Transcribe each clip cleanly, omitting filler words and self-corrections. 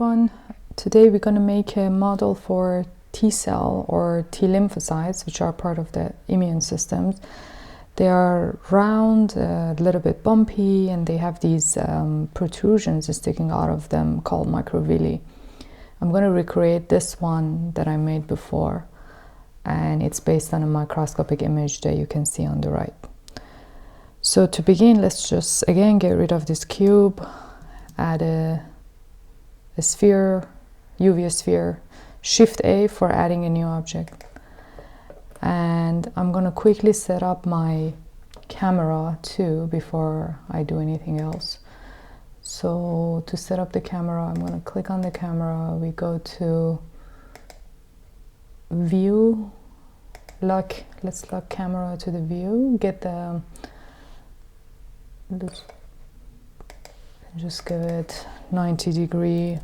everyone. Today we're going to make a model for T cell or T lymphocytes, which are part of the immune system. They are round, a little bit bumpy, and they have these protrusions sticking out of them called microvilli. I'm going to recreate this one that I made before, and it's based on a microscopic image that you can see on the right. So to begin, let's just again get rid of this cube, add a sphere, UV sphere, Shift A for adding a new object. And I'm going to quickly set up my camera too before I do anything else. So to set up the camera, I'm going to click on the camera. We go to View, lock. Let's lock camera to the view. Get the just give it 90 degree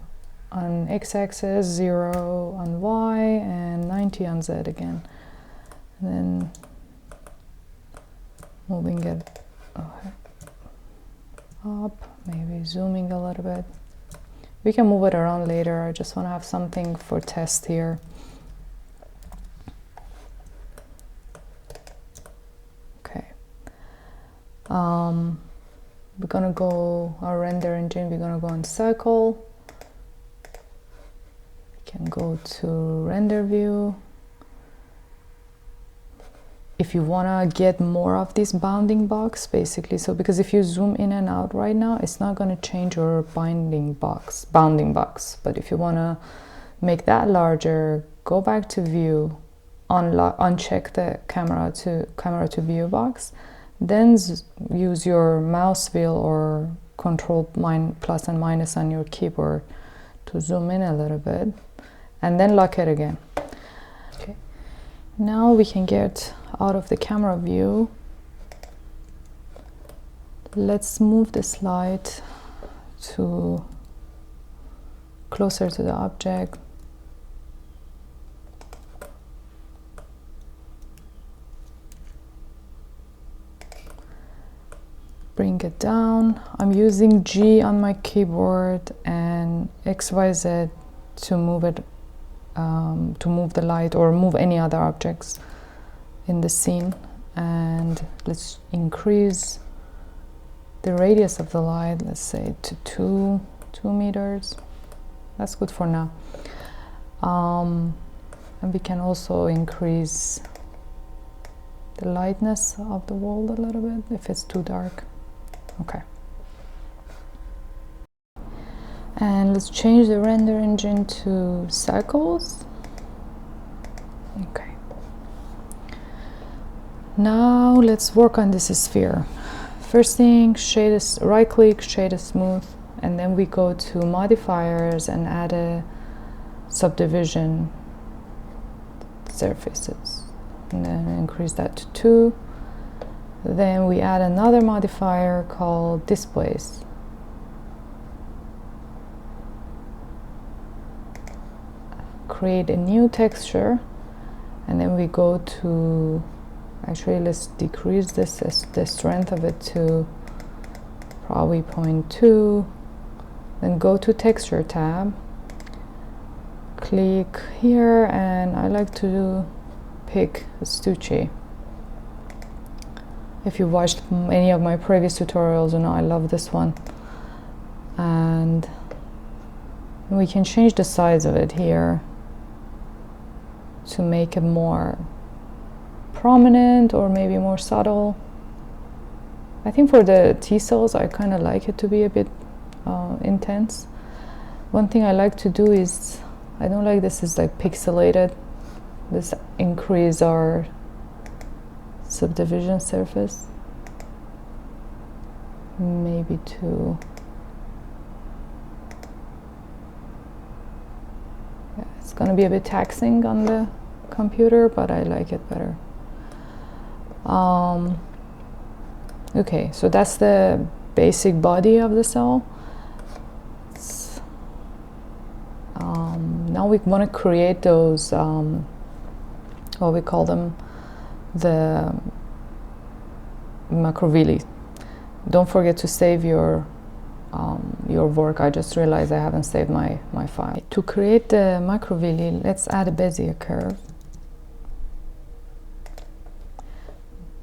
on x-axis, 0 on y, and 90 on z again. And then moving it up, maybe zooming a little bit. We can move it around later. I just want to have something for test here. Okay. We're gonna go, our render engine, we're gonna go on circle. We can go to render view. If you wanna get more of this bounding box, basically, so because if you zoom in and out right now, it's not gonna change your bounding box. But if you wanna make that larger, go back to view, uncheck the camera to view box. Then use your mouse wheel or control plus and minus on your keyboard to zoom in a little bit, and then lock it again. Okay. Now we can get out of the camera view. Let's move the slide to closer to the object. Bring it down. I'm using G on my keyboard and XYZ to move it, to move the light or move any other objects in the scene. And let's increase the radius of the light, let's say to 2 meters. That's good for now. And we can also increase the lightness of the world a little bit if it's too dark. Okay. And let's change the render engine to circles. Okay. Now let's work on this sphere. First thing, right click, shade a smooth, and then we go to modifiers and add a subdivision surfaces. And then increase that to 2. Then we add another modifier called displace. Create a new texture, and then we go to, actually let's decrease the strength of it to probably 0.2. Then go to texture tab, click here, and I like to pick Stucci. If you watched any of my previous tutorials, you know I love this one. And we can change the size of it here to make it more prominent or maybe more subtle. I think for the T cells, I kind of like it to be a bit intense. One thing I like to do is, I don't like this is like pixelated. Let's increase our subdivision surface, maybe to, yeah, it's going to be a bit taxing on the computer, but I like it better. Okay, so that's the basic body of the cell. Now we want to create those, what we call them, the macrovilli. Don't forget to save your your work. I just realized I haven't saved my file. To create the macrovilli, let's add a Bezier curve.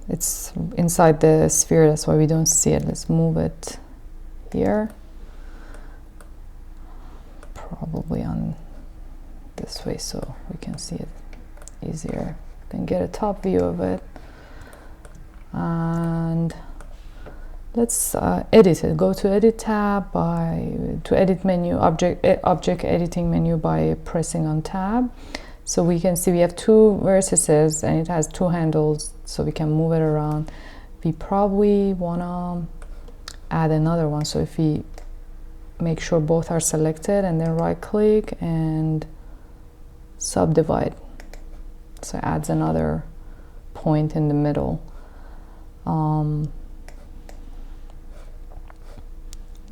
It's inside the sphere, that's why we don't see it. Let's move it here, probably on this way so we can see it easier. You can get a top view of it, and let's edit it. Go to edit tab, to edit menu, object editing menu by pressing on tab. So we can see we have two vertices and it has two handles, so we can move it around. We probably want to add another one. So if we make sure both are selected and then right click and subdivide, so it adds another point in the middle.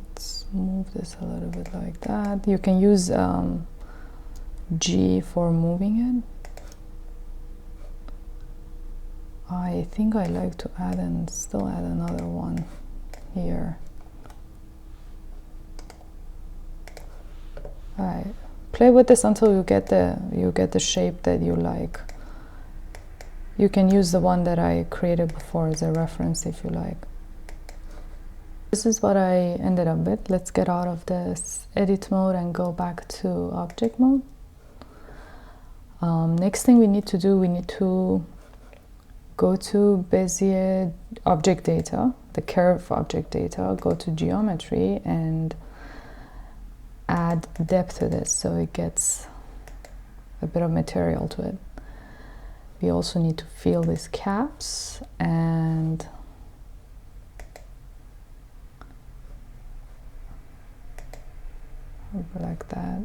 Let's move this a little bit like that. You can use G for moving it. I think I like to add and still add another one here. Alright, play with this until you get the shape that you like. You can use the one that I created before as a reference if you like. This is what I ended up with. Let's get out of this edit mode and go back to object mode. Next thing we need to do, we need to go to Bezier object data, the curve object data, go to geometry and add depth to this so it gets a bit of material to it. We also need to fill these caps and like that.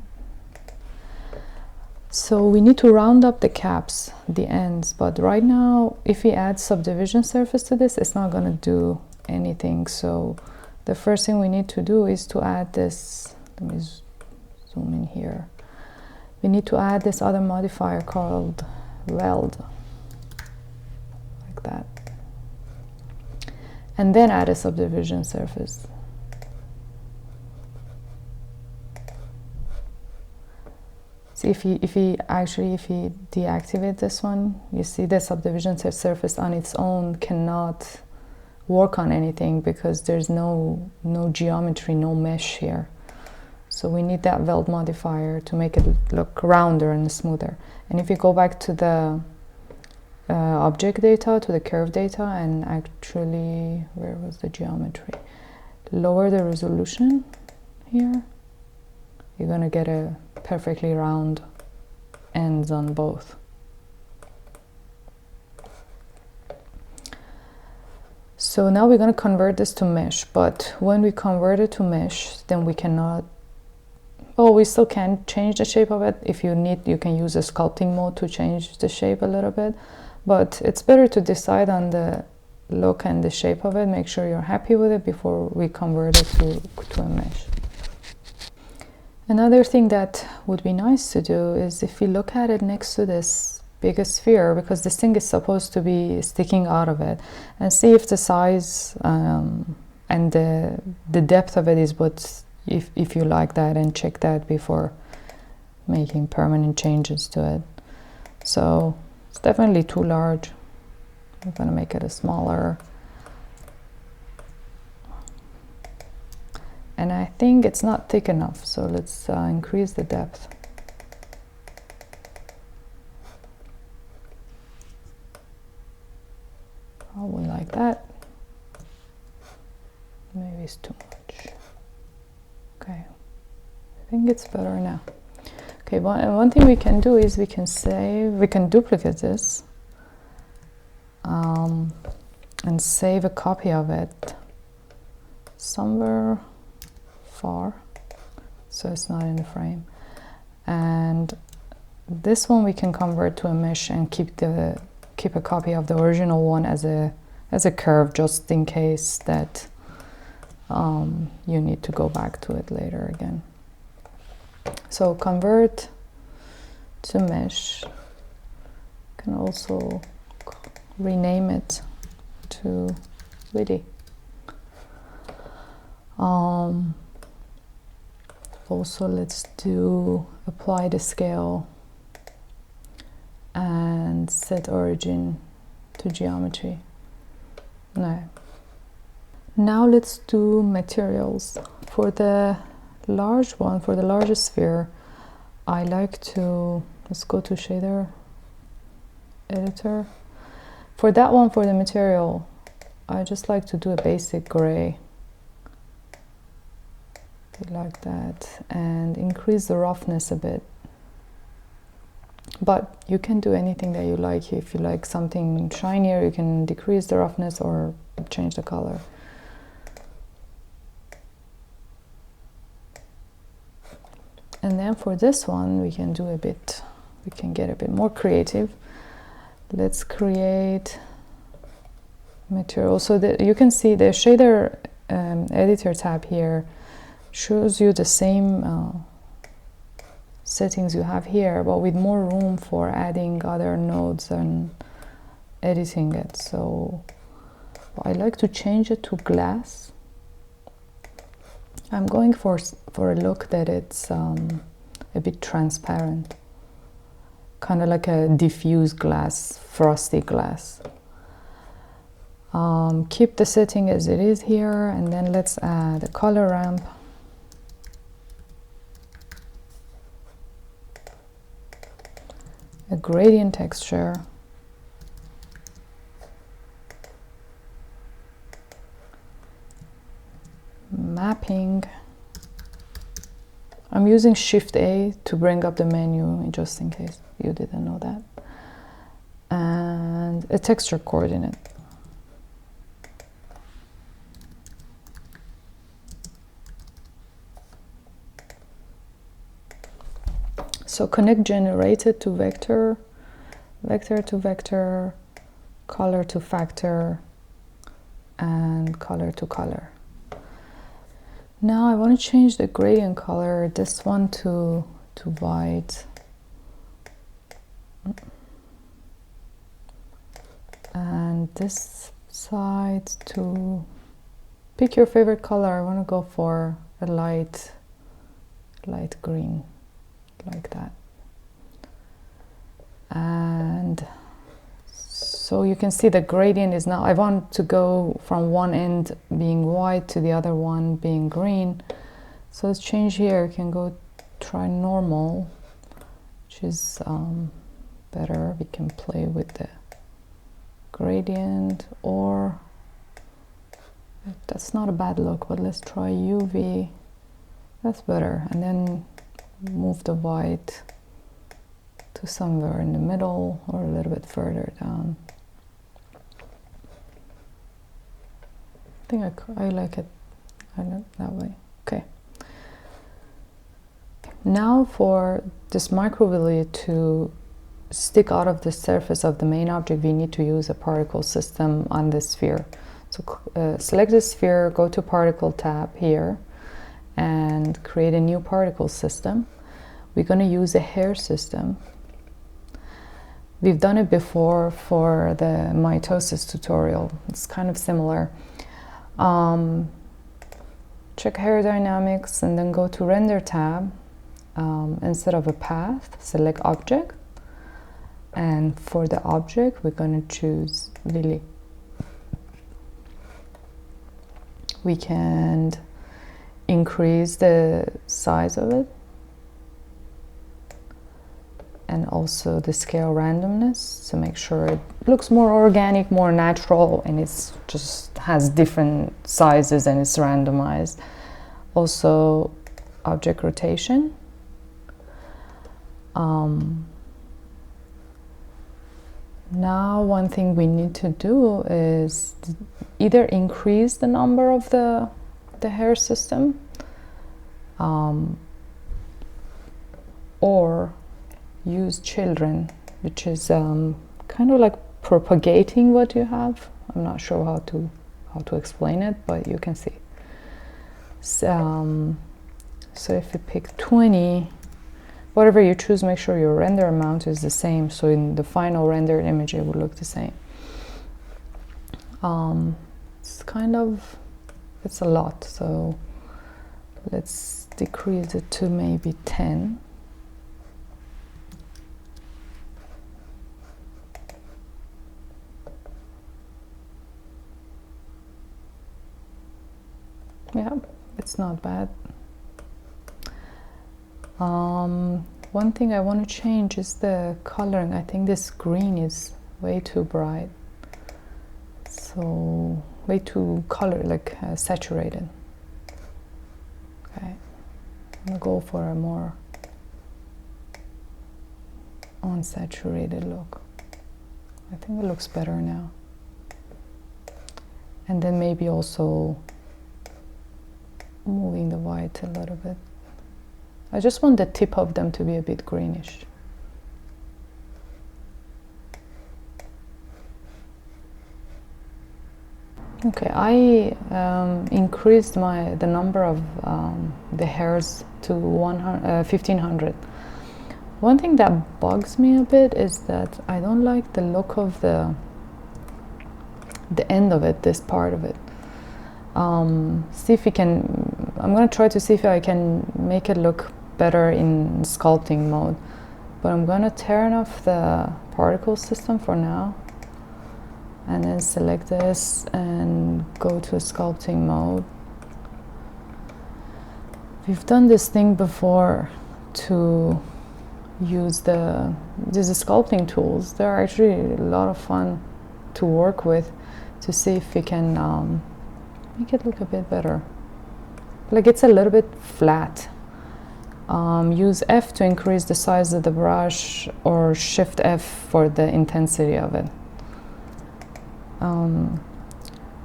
So we need to round up the caps, the ends, but right now if we add subdivision surface to this, it's not going to do anything. So the first thing we need to do is to add this. Let me zoom in here. We need to add this other modifier called weld, like that, and then add a subdivision surface. See, if you deactivate this one, you see the subdivision surface on its own cannot work on anything because there's no geometry, no mesh here. So we need that weld modifier to make it look rounder and smoother. And if you go back to the object data, to the curve data, and actually, where was the geometry? Lower the resolution here, you're gonna get a perfectly round ends on both. So now we're going to convert this to mesh, but when we convert it to mesh, then we cannot, oh, we still can change the shape of it. If you need, you can use a sculpting mode to change the shape a little bit, but it's better to decide on the look and the shape of it. Make sure you're happy with it before we convert it to a mesh. Another thing that would be nice to do is if we look at it next to this bigger sphere, because this thing is supposed to be sticking out of it, and see if the size and the depth of it is what, if you like that, and check that before making permanent changes to it. So it's definitely too large. I'm going to make it a smaller. And I think it's not thick enough, so let's increase the depth. Probably like that. Maybe it's too much. Okay, I think it's better now. Okay, one thing we can do is we can duplicate this and save a copy of it somewhere far, so it's not in the frame. And this one we can convert to a mesh and keep a copy of the original one as a curve, just in case that you need to go back to it later again. So convert to mesh. You can also rename it to Witty. Also, let's apply the scale and set origin to geometry. No. Now let's do materials. For the large one, for the largest sphere, I like to, let's go to shader editor. For that one, for the material, I just like to do a basic gray, like that, and increase the roughness a bit. But you can do anything that you like. If you like something shinier, you can decrease the roughness or change the color. And then for this one, we can get a bit more creative. Let's create material. So that you can see the shader editor tab here shows you the same settings you have here, but with more room for adding other nodes and editing it. So I like to change it to glass. I'm going for a look that it's a bit transparent, kind of like a diffuse glass, frosty glass. Keep the setting as it is here, and then let's add a color ramp. A gradient texture. Mapping. I'm using Shift A to bring up the menu, just in case you didn't know that. And a texture coordinate. So connect generated to vector, vector to vector, color to factor, and color to color. Now I want to change the gradient color, this one to white. And this side to, pick your favorite color. I want to go for a light green, like that. And so you can see the gradient is now, I want to go from one end being white to the other one being green. So let's change here. You can go try normal, which is better. We can play with the gradient, or that's not a bad look, but let's try UV. That's better. And then move the white to somewhere in the middle or a little bit further down. I think I like it that way. Okay. Now for this microvillage to stick out of the surface of the main object, we need to use a particle system on this sphere. So select the sphere, go to Particle tab here, and create a new particle system. We're going to use a hair system. We've done it before for the mitosis tutorial. It's kind of similar. Check hair dynamics and then go to Render tab. Instead of a path, select Object. And for the object, we're going to choose Lily. We can increase the size of it, and also the scale randomness to make sure it looks more organic, more natural, and it's just has different sizes and it's randomized. Also object rotation. Now one thing we need to do is either increase the number of the hair system, or use children, which is kind of like propagating what you have. I'm not sure how to explain it, but you can see. So if you pick 20, whatever you choose, make sure your render amount is the same, so in the final rendered image it will look the same. It's a lot, so Let's decrease it to maybe 10. Yeah, it's not bad. One thing I want to change is the coloring. I think this green is way too bright, so way too saturated. Okay, I'm gonna go for a more unsaturated look. I think it looks better now. And then maybe also moving the white a little bit. I just want the tip of them to be a bit greenish. Okay, I increased the number of the hairs to 1500. One thing that bugs me a bit is that I don't like the look of the end of it, this part of it. See if we can, I'm going to try to see if I can make it look better in sculpting mode, but I'm going to turn off the particle system for now and then select this and go to sculpting mode. We've done this thing before to use these sculpting tools. They're actually a lot of fun to work with to see if we can make it look a bit better. Like it's a little bit flat. Use F to increase the size of the brush, or Shift F for the intensity of it.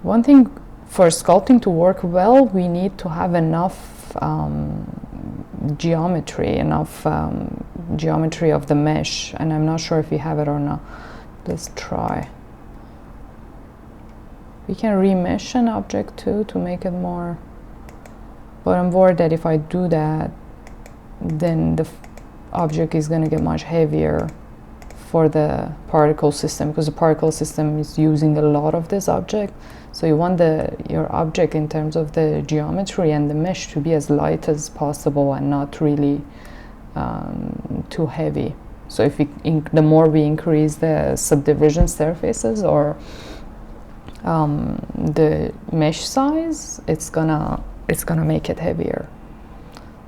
One thing for sculpting to work well, we need to have enough geometry of the mesh, and I'm not sure if we have it or not. Let's try. We can remesh an object too to make it more, but I'm worried that if I do that, then the object is going to get much heavier for the particle system, because the particle system is using a lot of this object. So you want your object in terms of the geometry and the mesh to be as light as possible and not really too heavy. So if the more we increase the subdivision surfaces or the mesh size, it's gonna make it heavier.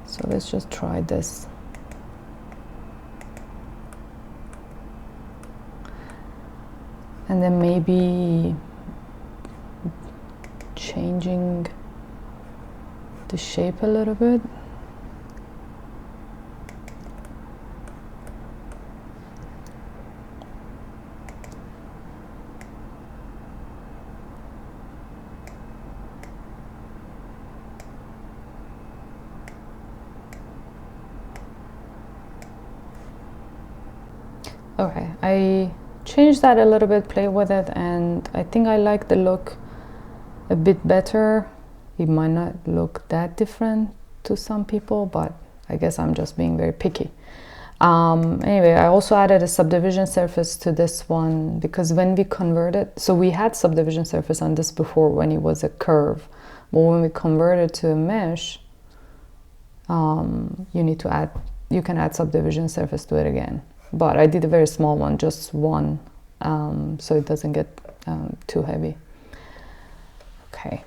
So let's just try this. And then maybe changing the shape a little bit. Okay, I changed that a little bit, play with it, and I think I like the look a bit better. It might not look that different to some people, but I guess I'm just being very picky. Anyway, I also added a subdivision surface to this one, because when we converted, so we had subdivision surface on this before when it was a curve, but when we converted to a mesh, you can add subdivision surface to it again. But I did a very small one, just one, so it doesn't get too heavy. Okay,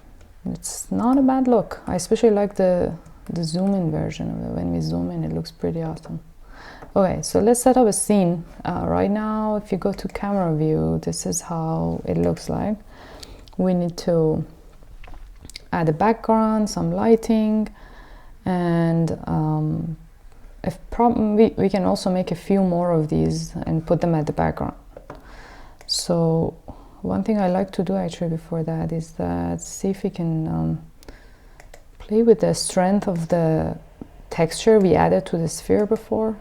it's not a bad look. I especially like the zoom-in version of it. When we zoom in, it looks pretty awesome. Okay, so let's set up a scene. Right now, if you go to camera view, this is how it looks like. We need to add a background, some lighting, and we can also make a few more of these and put them at the background. So one thing I like to do actually before that is that see if we can play with the strength of the texture we added to the sphere before.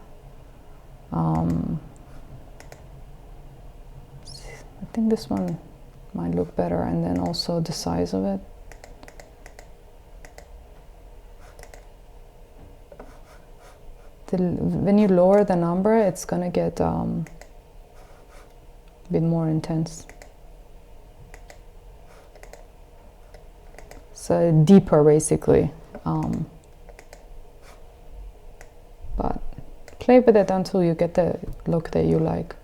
I think this one might look better, and then also the size of it. When you lower the number, it's gonna get a bit more intense. So deeper, basically. but play with it until you get the look that you like.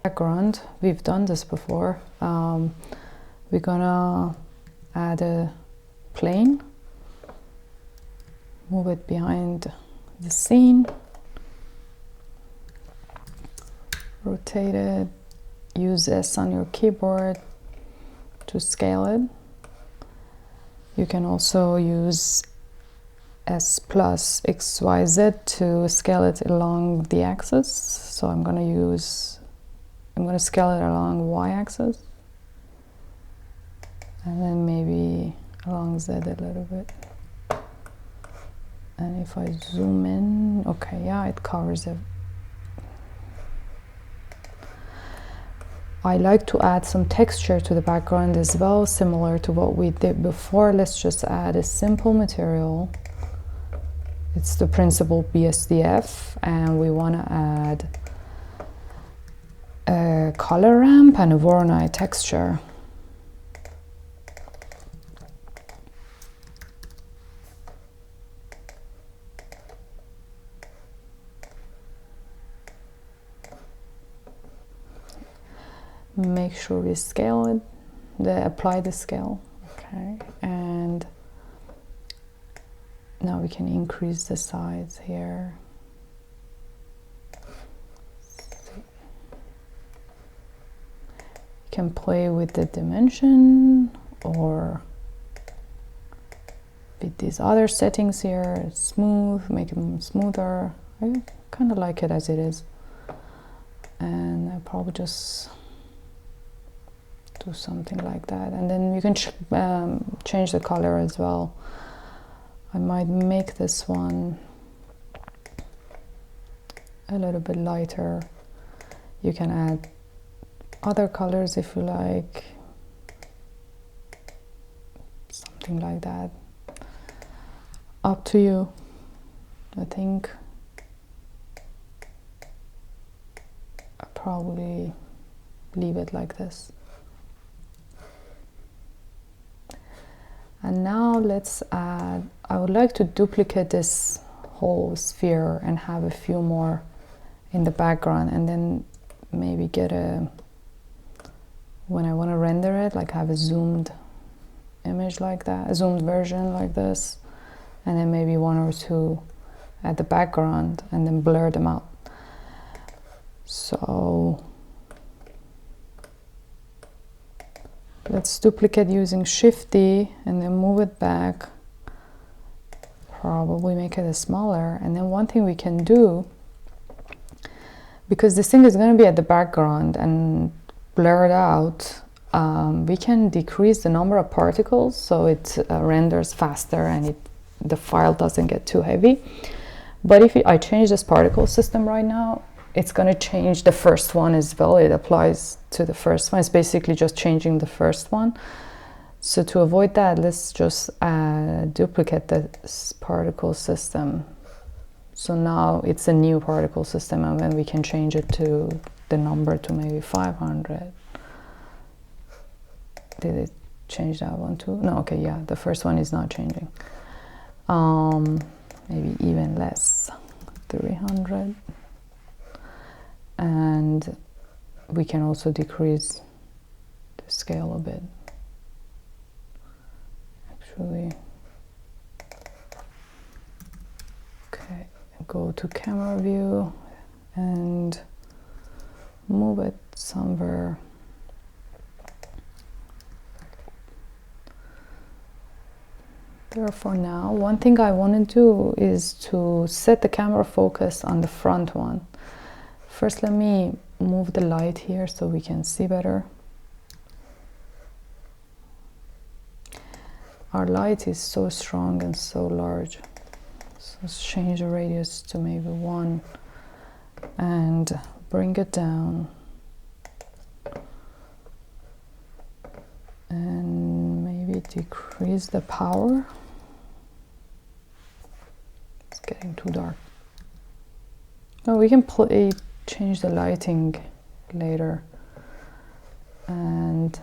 Background, we've done this before. We're gonna add a plane, move it behind the scene, rotate it, use S on your keyboard to scale it. You can also use S plus XYZ to scale it along the axis. So I'm going to scale it along Y axis, and then maybe along Z a little bit. And if I zoom in, okay, yeah, it covers it. I like to add some texture to the background as well, similar to what we did before. Let's just add a simple material. It's the principal BSDF, and we want to add a color ramp and a Voronoi texture. Make sure we scale it, apply the scale, okay, and now we can increase the size here. You can play with the dimension or with these other settings here, smooth, make them smoother. I kind of like it as it is, and I probably just do something like that, and then you can change the color as well. I might make this one a little bit lighter. You can add other colors if you like, something like that. Up to you. I think I'll probably leave it like this. And now let's add, I would like to duplicate this whole sphere and have a few more in the background, and then maybe get a, when I want to render it, like have a zoomed image like that, a zoomed version like this, and then maybe one or two at the background, and then blur them out. So let's duplicate using Shift D and then move it back. Probably make it smaller. And then one thing we can do, because this thing is going to be at the background and blurred out, we can decrease the number of particles so it renders faster and the file doesn't get too heavy. But if I change this particle system right now, it's going to change the first one as well. It applies to the first one. It's basically just changing the first one. So to avoid that, let's just duplicate this particle system. So now it's a new particle system, and then we can change it to the number to maybe 500. Did it change that one too? No, okay, yeah, the first one is not changing. Maybe even less, 300. And we can also decrease the scale a bit. Actually, okay, go to camera view and move it somewhere. There for now. One thing I want to do is to set the camera focus on the front one. First, let me move the light here so we can see better. Our light is so strong and so large. So let's change the radius to maybe 1 and bring it down. And maybe decrease the power. It's getting too dark. No, we can change the lighting later, and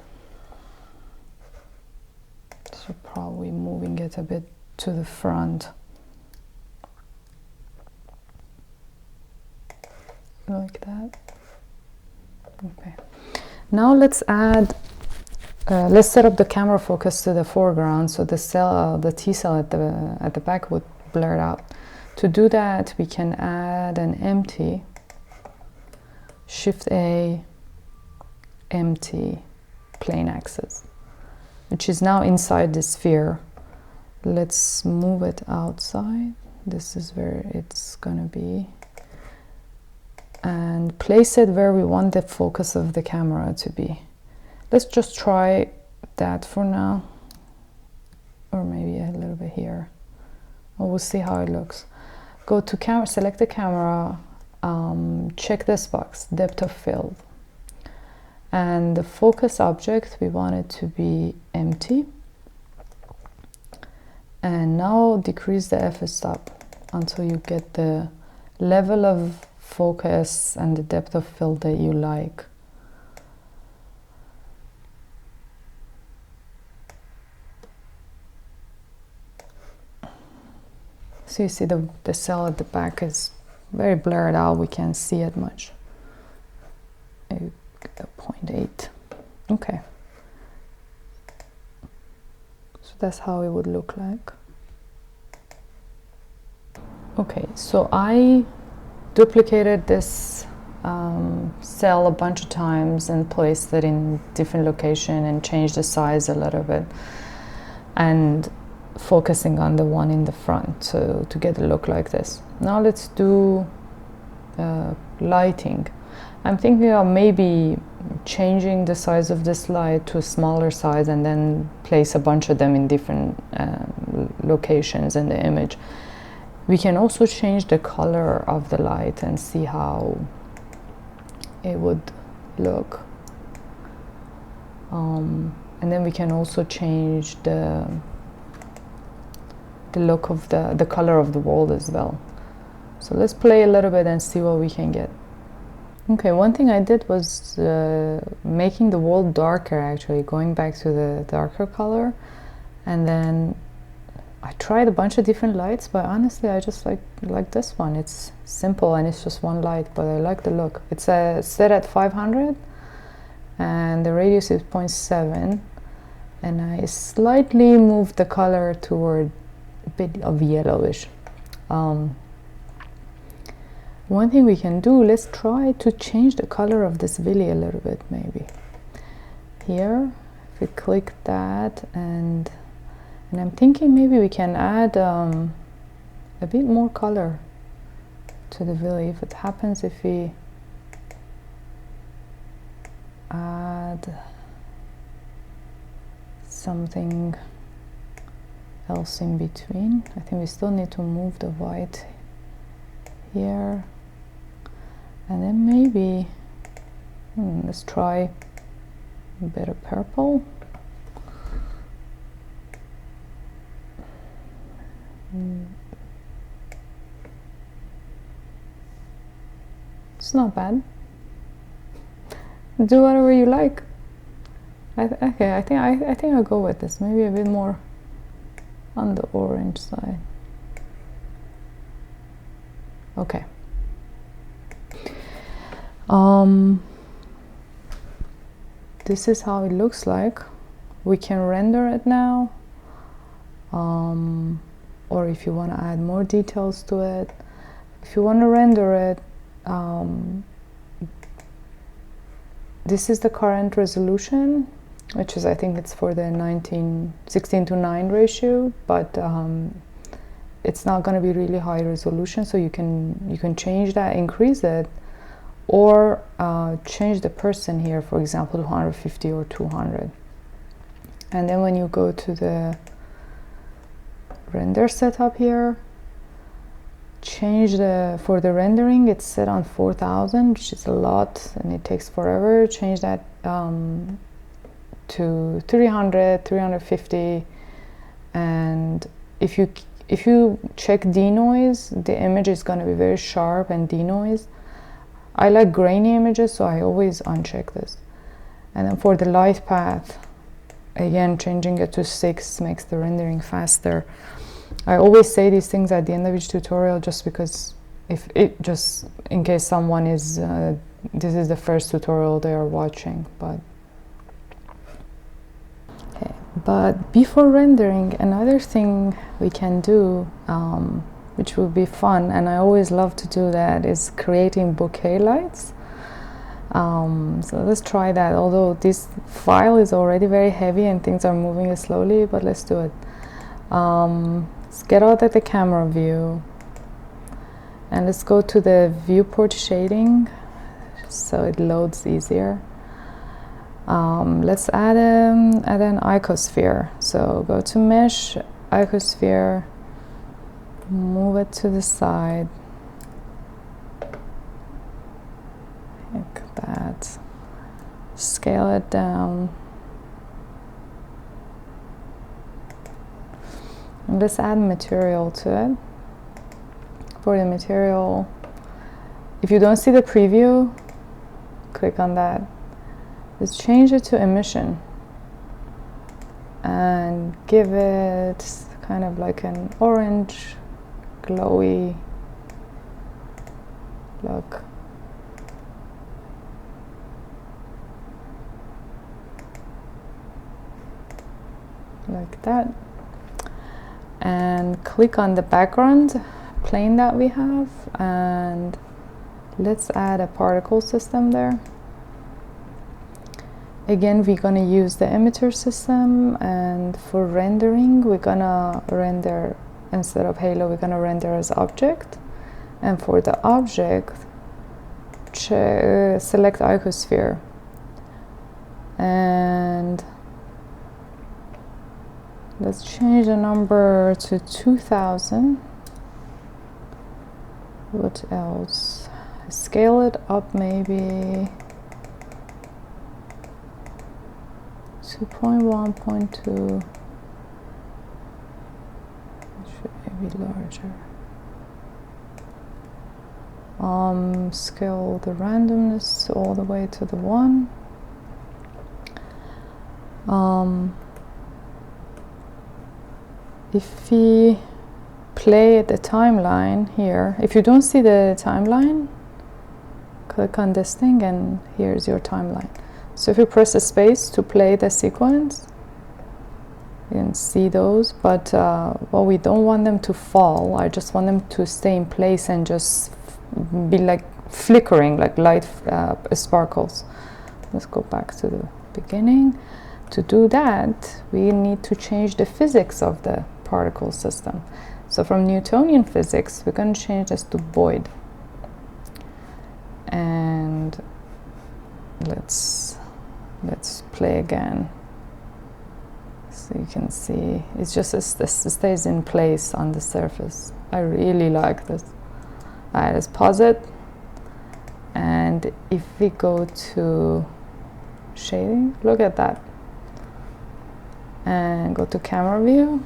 so probably moving it a bit to the front. like that. Okay, now let's add let's set up the camera focus to the foreground, so the cell, the T cell at the back would blur it out. To do that, we can add an empty, Shift A, empty plane axis, which is now inside the sphere. Let's move it outside. This is where it's gonna be, and place it where we want the focus of the camera to be. Let's just try that for now, or maybe a little bit here. We'll see how it looks. Go to camera, select the camera, check this box, depth of field, and the focus object, we want it to be empty. And now decrease the f-stop until you get the level of focus and the depth of field that you like. So you see the cell at the back is very blurred out, we can't see it much. 0.8. Okay. So that's how it would look like. Okay, so I duplicated this cell a bunch of times and placed it in different location and changed the size a little bit, and focusing on the one in the front to get a look like this. Now let's do lighting. I'm thinking of maybe changing the size of this light to a smaller size and then place a bunch of them in different locations in the image. We can also change the color of the light and see how it would look. And then we can also change the look of the color of the wall as well. So let's play a little bit and see what we can get. Okay, one thing I did was making the wall darker, actually going back to the darker color, and then I tried a bunch of different lights, but honestly I just like this one. It's simple and it's just one light, but I like the look. It's set at 500 and the radius is 0.7, and I slightly moved the color toward a bit of yellowish. One thing we can do, let's try to change the color of this villi a little bit, maybe. Here, if we click that, and I'm thinking maybe we can add a bit more color to the villi. If it happens, if we add something else in between. I think we still need to move the white here, and then maybe let's try a bit of purple. It's not bad. Do whatever you like. Okay, I think I'll go with this. Maybe a bit more on the orange side. Okay. This is how it looks like. We can render it now, or if you want to add more details to it. If you want to render it, this is the current resolution, which is, I think it's for the 16:9 ratio, but it's not going to be really high resolution, so you can change that, increase it, or change the person here, for example, 150 or 200. And then when you go to the render setup here, change for the rendering, it's set on 4000, which is a lot and it takes forever. Change that to 300, 350, and if you check denoise, the image is going to be very sharp and denoise. I like grainy images, so I always uncheck this. And then for the light path, again, changing it to 6 makes the rendering faster. I always say these things at the end of each tutorial just because if it just in case someone is this is the first tutorial they are watching, but okay. But before rendering, another thing we can do, which will be fun, and I always love to do that, is creating bokeh lights. So let's try that, although this file is already very heavy and things are moving slowly, but let's do it. Let's get out at the camera view and let's go to the viewport shading so it loads easier. Let's add an icosphere. So go to mesh, icosphere, move it to the side like that, scale it down, and let's add material to it. For the material, if you don't see the preview, click on that. Let's change it to emission and give it kind of like an orange glowy look. Like that. And click on the background plane that we have, and let's add a particle system there. Again, we're gonna use the emitter system, and for rendering, we're gonna render, instead of halo, we're gonna render as object. And for the object, select icosphere. And let's change the number to 2000. What else? Scale it up maybe 2.1, 0.2. Should maybe larger. Scale the randomness all the way to the 1. If we play the timeline here, if you don't see the timeline, click on this thing and here's your timeline. So if you press a space to play the sequence, you can see those, but well, we don't want them to fall. I just want them to stay in place and just be like flickering, like light sparkles. Let's go back to the beginning. To do that, we need to change the physics of the particle system. So from Newtonian physics, we're going to change this to void. And let's play again. So you can see it's just this stays in place on the surface. I really like this. All right, let's pause it. And if we go to shading, look at that. And go to camera view.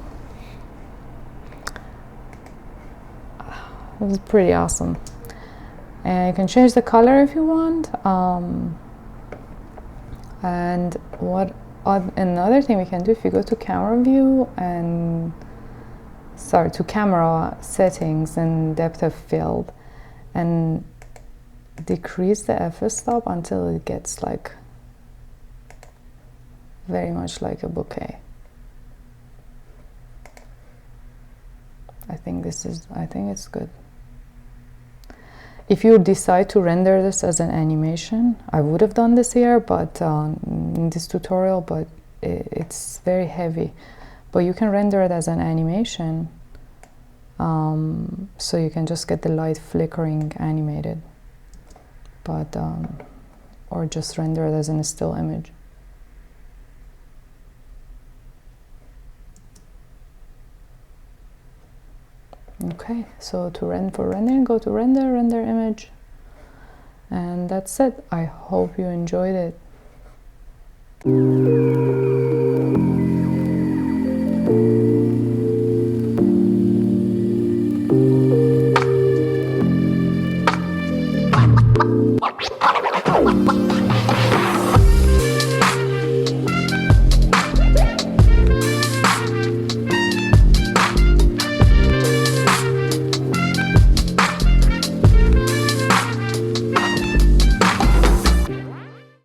This is pretty awesome. And you can change the color if you want. And another thing we can do, if you go to camera view and to camera settings and depth of field, and decrease the f-stop until it gets like very much like a bokeh. I think it's good. If you decide to render this as an animation, I would have done this here, but in this tutorial, but it's very heavy. But you can render it as an animation, so you can just get the light flickering animated, but or just render it as a still image. Okay, so for rendering, go to render image, and that's it. I hope you enjoyed it.